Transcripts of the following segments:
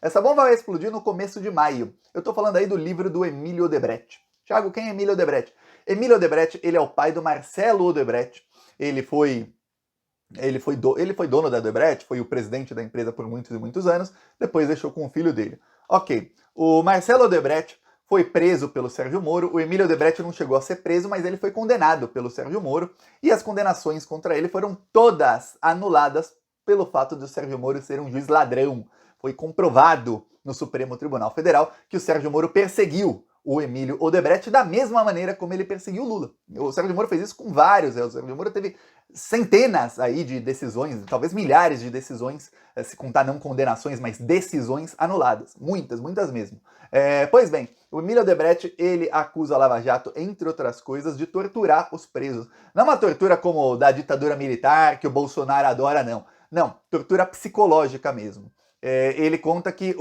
Essa bomba vai explodir no começo de maio. Eu tô falando aí do livro do Emílio Odebrecht. Thiago, quem é Emílio Odebrecht? Emílio Odebrecht, ele é o pai do Marcelo Odebrecht. Ele foi dono da Odebrecht, foi o presidente da empresa por muitos e muitos anos, depois deixou com o filho dele. Ok, o Marcelo Odebrecht foi preso pelo Sérgio Moro, o Emílio Odebrecht não chegou a ser preso, mas ele foi condenado pelo Sérgio Moro, e as condenações contra ele foram todas anuladas pelo fato de o Sérgio Moro ser um juiz ladrão. Foi comprovado no Supremo Tribunal Federal que o Sérgio Moro perseguiu o Emílio Odebrecht da mesma maneira como ele perseguiu o Lula. O Sérgio Moro fez isso com vários. O Sérgio Moro teve centenas aí de decisões, talvez milhares de decisões, se contar não condenações, mas decisões anuladas. Muitas, muitas mesmo. Pois bem, o Emílio Odebrecht, ele acusa a Lava Jato, entre outras coisas, de torturar os presos. Não uma tortura como da ditadura militar, que o Bolsonaro adora, não. Não, tortura psicológica mesmo. Ele conta que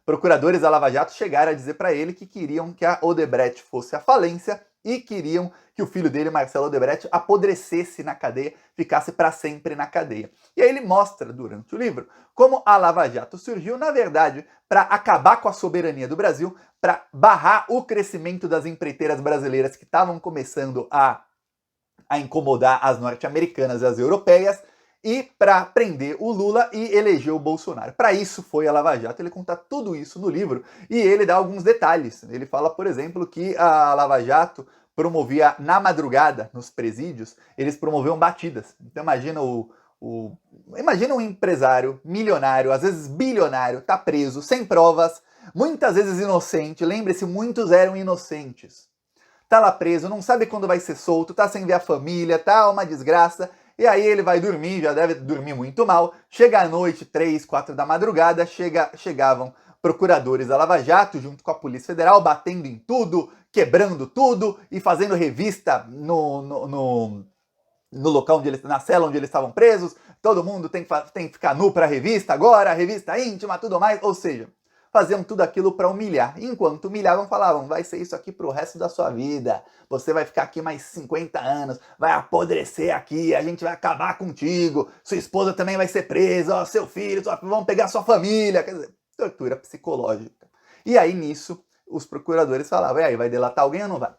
procuradores da Lava Jato chegaram a dizer para ele que queriam que a Odebrecht fosse à falência e queriam que o filho dele, Marcelo Odebrecht, apodrecesse na cadeia, ficasse para sempre na cadeia. E aí ele mostra, durante o livro, como a Lava Jato surgiu, na verdade, para acabar com a soberania do Brasil, para barrar o crescimento das empreiteiras brasileiras que estavam começando a incomodar as norte-americanas e as europeias, e para prender o Lula e eleger o Bolsonaro. Para isso foi a Lava Jato. Ele conta tudo isso no livro e ele dá alguns detalhes. Ele fala, por exemplo, que a Lava Jato promovia na madrugada, nos presídios, eles promoviam batidas. Então imagina um empresário milionário, às vezes bilionário, tá preso, sem provas, muitas vezes inocente. Lembre-se, muitos eram inocentes. Tá lá preso, não sabe quando vai ser solto, tá sem ver a família, tá uma desgraça. E aí ele vai dormir, já deve dormir muito mal. Chega à noite, 3, 4 da madrugada, chegavam procuradores da Lava Jato junto com a Polícia Federal, batendo em tudo, quebrando tudo e fazendo revista no local na cela onde eles estavam presos. Todo mundo tem que ficar nu para a revista agora, revista íntima, tudo mais. Ou seja, faziam tudo aquilo para humilhar. Enquanto humilhavam, falavam, vai ser isso aqui pro resto da sua vida. Você vai ficar aqui mais 50 anos, vai apodrecer aqui, a gente vai acabar contigo, sua esposa também vai ser presa, ó, seu filho, vão pegar sua família. Quer dizer, tortura psicológica. E aí, nisso, os procuradores falavam, e aí, vai delatar alguém ou não vai?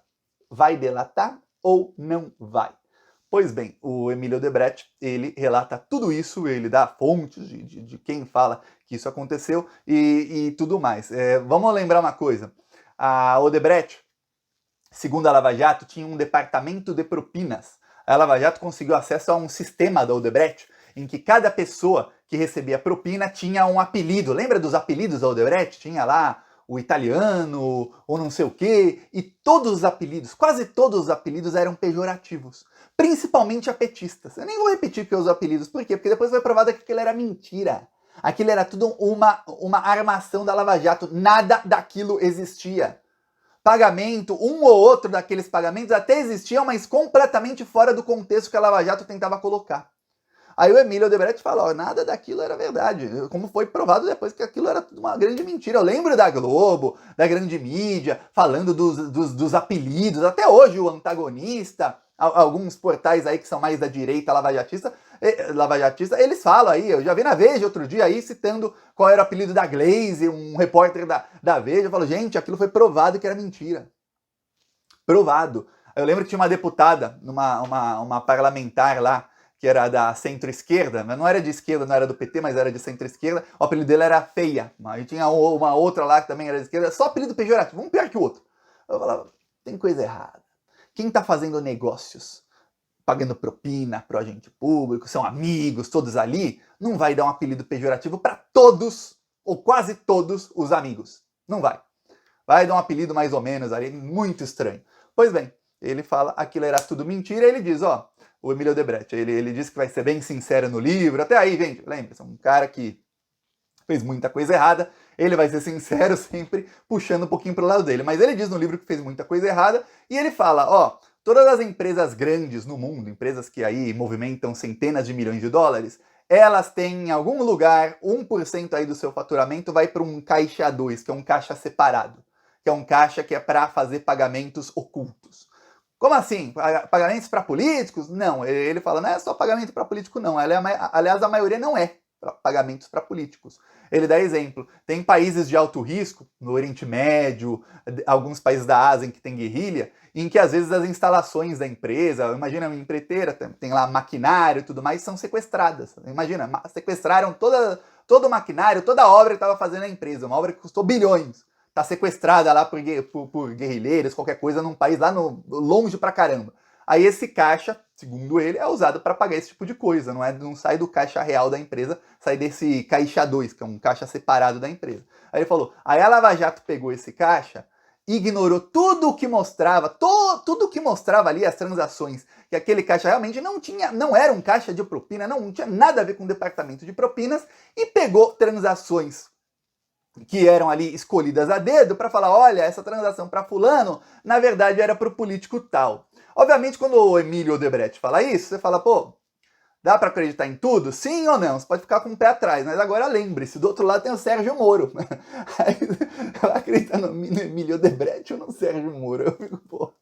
Vai delatar ou não vai? Pois bem, o Emílio Odebrecht, ele relata tudo isso, ele dá fontes de quem fala que isso aconteceu e tudo mais. Vamos lembrar uma coisa, a Odebrecht, segundo a Lava Jato, tinha um departamento de propinas. A Lava Jato conseguiu acesso a um sistema da Odebrecht, em que cada pessoa que recebia propina tinha um apelido. Lembra dos apelidos da Odebrecht? Tinha lá o italiano, ou não sei o quê, e todos os apelidos, quase todos os apelidos eram pejorativos, principalmente a petistas. Eu nem vou repetir que os apelidos, por quê? Porque depois foi provado que aquilo era mentira. Aquilo era tudo uma armação da Lava Jato, nada daquilo existia. Pagamento, um ou outro daqueles pagamentos até existiam, mas completamente fora do contexto que a Lava Jato tentava colocar. Aí o Emílio Odebrecht falou, nada daquilo era verdade, como foi provado depois que aquilo era tudo uma grande mentira. Eu lembro da Globo, da grande mídia, falando dos apelidos, até hoje o antagonista, alguns portais aí que são mais da direita lavajatista, eles falam aí, eu já vi na Veja outro dia aí citando qual era o apelido da Glaze, um repórter da Veja, falou, gente, aquilo foi provado que era mentira. Provado. Eu lembro que tinha uma deputada, uma parlamentar lá, que era da centro-esquerda, mas não era de esquerda, não era do PT, mas era de centro-esquerda, o apelido dele era Feia. Aí tinha uma outra lá que também era de esquerda, só apelido pejorativo, um pior que o outro. Eu falava, tem coisa errada. Quem tá fazendo negócios, pagando propina pro agente público, são amigos, todos ali, não vai dar um apelido pejorativo para todos, ou quase todos, os amigos. Não vai. Vai dar um apelido mais ou menos ali, muito estranho. Pois bem, ele fala, aquilo era tudo mentira, e ele diz, ó, o Emílio Odebrecht, ele diz que vai ser bem sincero no livro, até aí, gente, lembra-se, um cara que fez muita coisa errada, ele vai ser sincero sempre, puxando um pouquinho pro lado dele, mas ele diz no livro que fez muita coisa errada, e ele fala, ó, todas as empresas grandes no mundo, empresas que aí movimentam centenas de milhões de dólares, elas têm em algum lugar, 1% aí do seu faturamento vai para um caixa 2, que é um caixa separado, que é um caixa que é para fazer pagamentos ocultos. Como assim? Pagamentos para políticos? Não, ele fala, não é só pagamento para político não. Aliás, a maioria não é pagamentos para políticos. Ele dá exemplo. Tem países de alto risco, no Oriente Médio, alguns países da Ásia em que tem guerrilha, em que às vezes as instalações da empresa, imagina uma empreiteira, tem lá maquinário e tudo mais, são sequestradas. Imagina, sequestraram todo o maquinário, toda a obra que estava fazendo a empresa, uma obra que custou bilhões. Está sequestrada lá por guerrilheiros, qualquer coisa, num país lá longe pra caramba. Aí esse caixa, segundo ele, é usado para pagar esse tipo de coisa, não sai do caixa real da empresa, sai desse caixa 2, que é um caixa separado da empresa. Aí ele falou, aí a Lava Jato pegou esse caixa, ignorou tudo o que mostrava, tudo que mostrava ali as transações, que aquele caixa realmente não era um caixa de propina, não tinha nada a ver com o departamento de propinas, e pegou transações que eram ali escolhidas a dedo para falar, olha, essa transação para fulano, na verdade era para o político tal. Obviamente, quando o Emílio Odebrecht fala isso, você fala, pô, dá para acreditar em tudo? Sim ou não? Você pode ficar com o pé atrás, mas agora lembre-se, do outro lado tem o Sérgio Moro. Aí, acreditar no Emílio Odebrecht ou no Sérgio Moro? Eu fico, pô,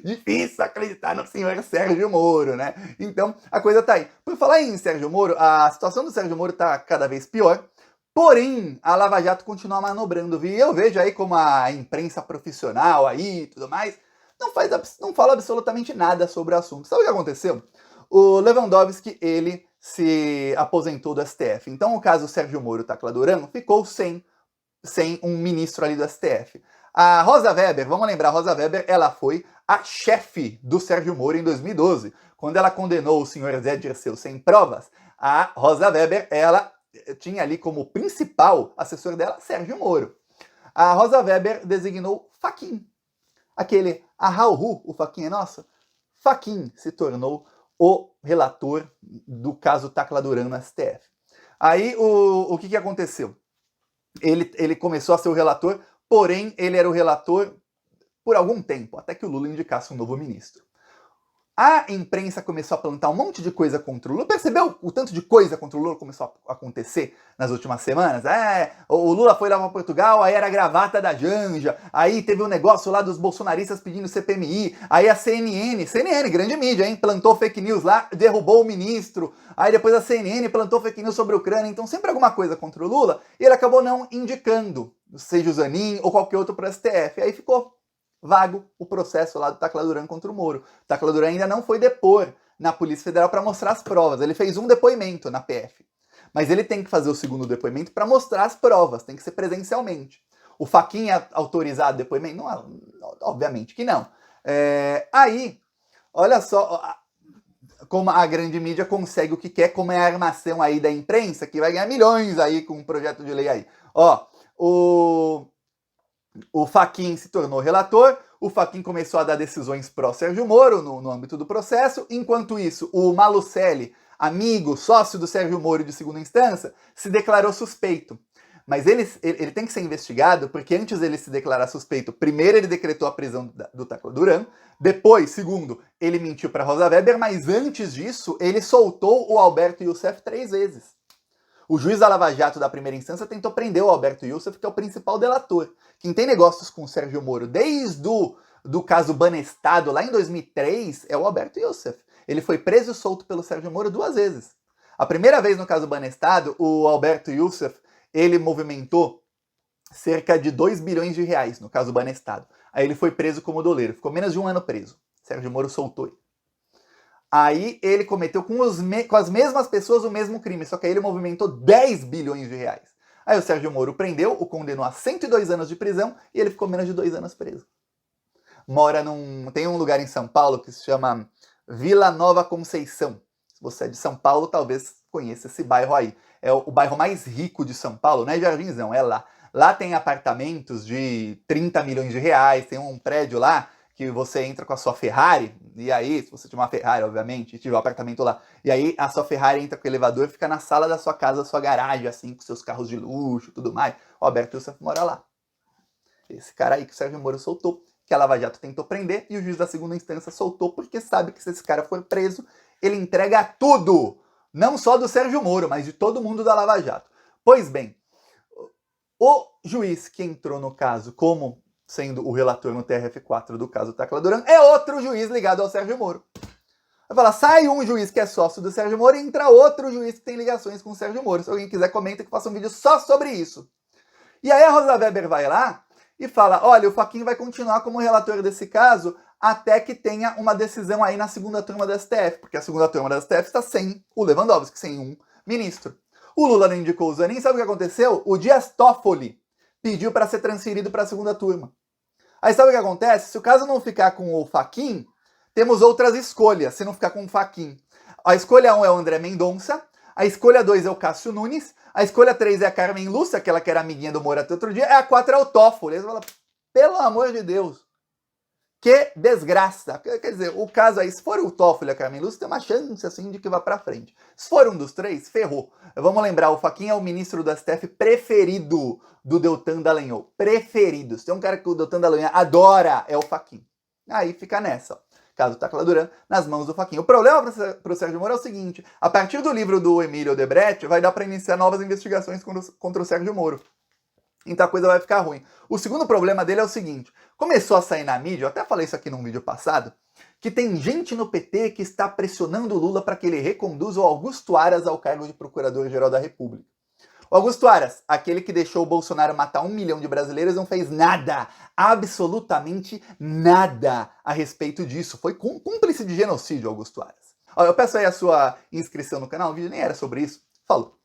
difícil acreditar no senhor Sérgio Moro, né? Então, a coisa tá aí. Por falar em Sérgio Moro, a situação do Sérgio Moro tá cada vez pior. Porém, a Lava Jato continua manobrando, viu? E eu vejo aí como a imprensa profissional aí e tudo mais não fala absolutamente nada sobre o assunto. Sabe o que aconteceu? O Lewandowski, ele se aposentou do STF. Então, o caso Sérgio Moro Tacla Duran ficou sem um ministro ali do STF. A Rosa Weber, vamos lembrar, a Rosa Weber, ela foi a chefe do Sérgio Moro em 2012. Quando ela condenou o senhor Zé Dirceu sem provas, a Rosa Weber, ela tinha ali como principal assessor dela Sérgio Moro. A Rosa Weber designou Fachin, aquele Ahauru, o Fachin é nosso. Fachin se tornou o relator do caso Tacla Duran no STF. Aí o que aconteceu? Ele começou a ser o relator, porém ele era o relator por algum tempo, até que o Lula indicasse um novo ministro. A imprensa começou a plantar um monte de coisa contra o Lula. Percebeu o tanto de coisa contra o Lula começou a acontecer nas últimas semanas? O Lula foi lá para Portugal, aí era a gravata da Janja, aí teve um negócio lá dos bolsonaristas pedindo CPMI, aí a CNN, grande mídia, hein, plantou fake news lá, derrubou o ministro, aí depois a CNN plantou fake news sobre a Ucrânia, então sempre alguma coisa contra o Lula, e ele acabou não indicando, seja o Zanin ou qualquer outro para o STF, aí ficou vago o processo lá do Tacla Duran contra o Moro. Tacla Duran ainda não foi depor na Polícia Federal para mostrar as provas. Ele fez um depoimento na PF. Mas ele tem que fazer o segundo depoimento para mostrar as provas, tem que ser presencialmente. O Fachin é autorizado depoimento? Não, obviamente que não. Aí, olha só como a grande mídia consegue o que quer, como é a armação aí da imprensa, que vai ganhar milhões aí com um projeto de lei aí. O Fachin se tornou relator, o Fachin começou a dar decisões pró-Sérgio Moro no âmbito do processo, enquanto isso, o Malucelli, amigo, sócio do Sérgio Moro de segunda instância, se declarou suspeito. Mas ele tem que ser investigado, porque antes dele se declarar suspeito, primeiro ele decretou a prisão do Tacla Duran, depois, segundo, ele mentiu para Rosa Weber, mas antes disso, ele soltou o Alberto Youssef 3 vezes. O juiz da Lava Jato da primeira instância tentou prender o Alberto Youssef, que é o principal delator. Quem tem negócios com o Sérgio Moro desde do caso Banestado, lá em 2003, é o Alberto Youssef. Ele foi preso e solto pelo Sérgio Moro 2 vezes. A primeira vez no caso Banestado, o Alberto Youssef, ele movimentou cerca de 2 bilhões de reais no caso Banestado. Aí ele foi preso como doleiro, ficou menos de um ano preso. Sérgio Moro soltou ele. Aí ele cometeu com as mesmas pessoas o mesmo crime, só que aí ele movimentou 10 bilhões de reais. Aí o Sérgio Moro prendeu, o condenou a 102 anos de prisão e ele ficou menos de 2 anos preso. Tem um lugar em São Paulo que se chama Vila Nova Conceição. Se você é de São Paulo, talvez conheça esse bairro aí. É o bairro mais rico de São Paulo, não é Jardins não, é lá. Lá tem apartamentos de 30 milhões de reais, tem um prédio lá que você entra com a sua Ferrari, e aí, se você tiver uma Ferrari, obviamente, e tiver um apartamento lá, e aí a sua Ferrari entra com o elevador, fica na sala da sua casa, da sua garagem, assim, com seus carros de luxo e tudo mais. O Alberto Youssef mora lá. Esse cara aí que o Sérgio Moro soltou, que a Lava Jato tentou prender, e o juiz da segunda instância soltou, porque sabe que se esse cara for preso, ele entrega tudo! Não só do Sérgio Moro, mas de todo mundo da Lava Jato. Pois bem, o juiz que entrou no caso como sendo o relator no TRF4 do caso Tacla Duran, é outro juiz ligado ao Sérgio Moro. Vai falar, sai um juiz que é sócio do Sérgio Moro e entra outro juiz que tem ligações com o Sérgio Moro. Se alguém quiser, comenta que faça um vídeo só sobre isso. E aí a Rosa Weber vai lá e fala, olha, o Fachin vai continuar como relator desse caso até que tenha uma decisão aí na segunda turma da STF, porque a segunda turma da STF está sem o Lewandowski, sem um ministro. O Lula não indicou o Zanin, sabe o que aconteceu? O Dias Toffoli pediu para ser transferido para a segunda turma. Aí sabe o que acontece? Se o caso não ficar com o Fachin, temos outras escolhas, se não ficar com o Fachin. A escolha 1 é o André Mendonça, a escolha 2 é o Cássio Nunes, a escolha 3 é a Carmen Lúcia, aquela que era amiguinha do Moro até outro dia, a 4 é o Toffoli. Aí você fala, pelo amor de Deus, que desgraça. Quer dizer, o caso aí, se for o Toffoli e a Carmen Lúcia, tem uma chance assim de que vá pra frente. Se for um dos três, ferrou. Vamos lembrar, o Fachin é o ministro do STF preferido do Deltan Dallagnol. Preferido. Se tem um cara que o Deltan Dallagnol adora, é o Fachin. Aí fica nessa, ó. Caso Tacla Duran, nas mãos do Fachin. O problema para o Sérgio Moro é o seguinte, a partir do livro do Emílio Odebrecht, vai dar para iniciar novas investigações contra o Sérgio Moro. Então a coisa vai ficar ruim. O segundo problema dele é o seguinte, começou a sair na mídia, eu até falei isso aqui num vídeo passado, que tem gente no PT que está pressionando o Lula para que ele reconduza o Augusto Aras ao cargo de Procurador-Geral da República. O Augusto Aras, aquele que deixou o Bolsonaro matar 1 milhão de brasileiros, não fez nada, absolutamente nada a respeito disso. Foi cúmplice de genocídio, Augusto Aras. Eu peço aí a sua inscrição no canal, o vídeo nem era sobre isso. Falou!